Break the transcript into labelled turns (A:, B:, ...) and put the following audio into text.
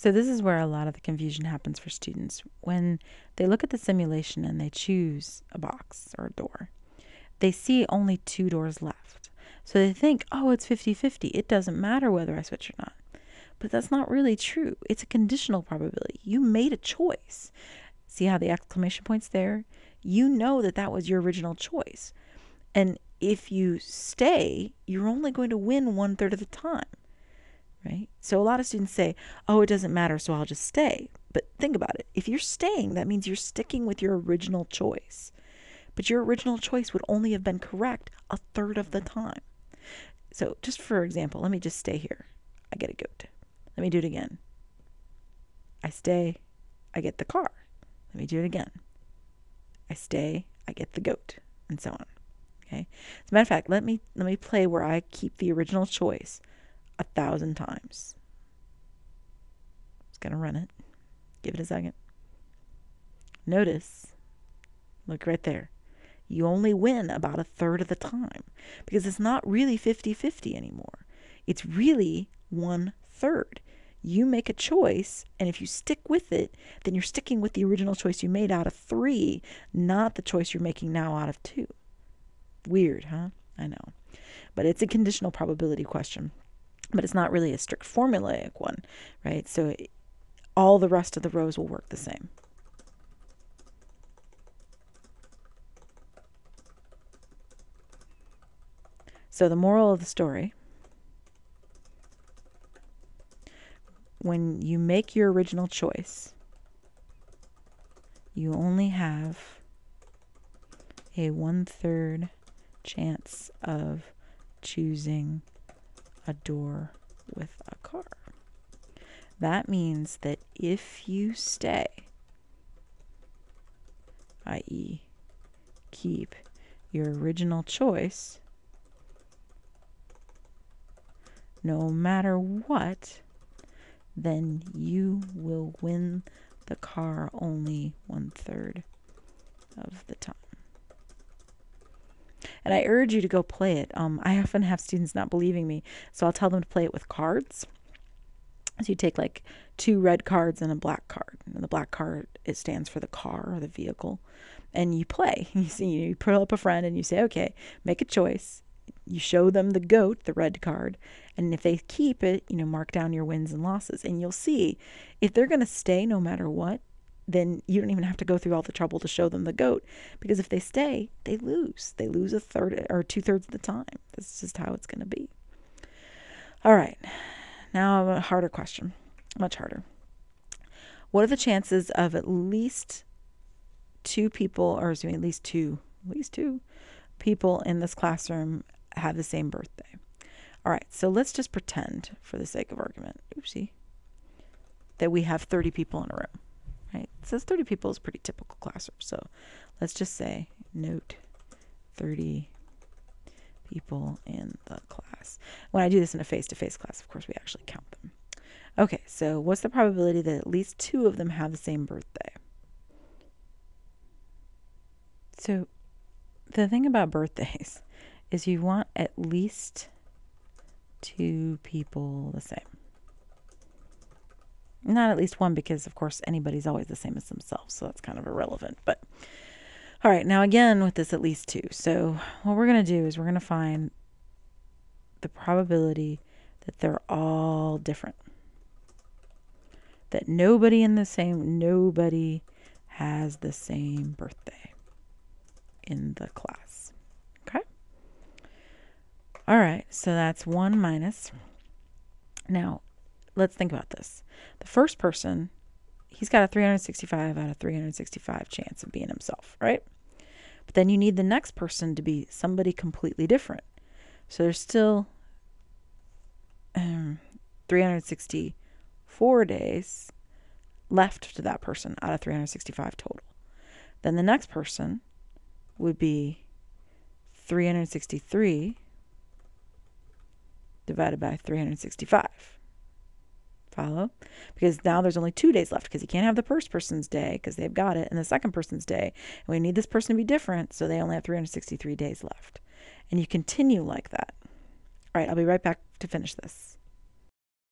A: So this is where a lot of the confusion happens for students. When they look at the simulation and they choose a box or a door, they see only 2 doors left. So they think, oh, it's 50-50. It doesn't matter whether I switch or not. But that's not really true. It's a conditional probability. You made a choice. See how the exclamation point's there? You know that that was your original choice. And if you stay, you're only going to win 1/3 of the time. Right? So a lot of students say, oh, it doesn't matter, so I'll just stay. But think about it. If you're staying, that means you're sticking with your original choice. But your original choice would only have been correct 1/3 of the time. So just for example, let me just stay here. I get a goat. Let me do it again. I stay, I get the car. Let me do it again. I stay, I get the goat, and so on. Okay. As a matter of fact, let me play where I keep the original choice 1,000 times. Just gonna run it. Give it a second. Notice, look right there. You only win about 1/3 of the time because it's not really 50-50 anymore. It's really 1/3. You make a choice, and if you stick with it, then you're sticking with the original choice you made out of 3, not the choice you're making now out of 2. Weird, huh? I know. But it's a conditional probability question. But it's not really a strict formulaic one, right? So all the rest of the rows will work the same. So the moral of the story, when you make your original choice, you only have a 1/3 chance of choosing a door with a car. That means that if you stay, i.e., keep your original choice, no matter what, then you will win the car only 1/3 of the time. And I urge you to go play it. I often have students not believing me, so I'll tell them to play it with cards. So you take like 2 red cards and a black card. And the black card, it stands for the car or the vehicle. And you play. You pull up a friend and you say, okay, make a choice. You show them the goat, the red card. And if they keep it, mark down your wins and losses. And you'll see if they're going to stay no matter what, then you don't even have to go through all the trouble to show them the goat. Because if they stay, they lose. They lose 1/3 or 2/3 of the time. That's just how it's going to be. All right. Now a harder question. Much harder. What are the chances of at least 2 people, or at least two people in this classroom have the same birthday? All right. So let's just pretend, for the sake of argument, that we have 30 people in a room. Right? It says 30 people is a pretty typical classroom. So let's just say, note 30 people in the class. When I do this in a face-to-face class, of course, we actually count them. Okay, so what's the probability that at least 2 of them have the same birthday? So the thing about birthdays is you want at least 2 people the same. Not at least 1, because of course anybody's always the same as themselves, so that's kind of irrelevant. But all right, now again with this at least 2. So what we're going to do is we're going to find the probability that they're all different. That nobody has the same birthday in the class. Okay? All right, so that's 1 minus. Now, let's think about this. The first person, he's got a 365 out of 365 chance of being himself, right? But then you need the next person to be somebody completely different. So there's still 364 days left to that person out of 365 total. Then the next person would be 363 divided by 365. Follow? Because now there's only 2 days left, because you can't have the first person's day because they've got it and the second person's day. And we need this person to be different, so they only have 363 days left. And you continue like that. All right, I'll be right back to finish this.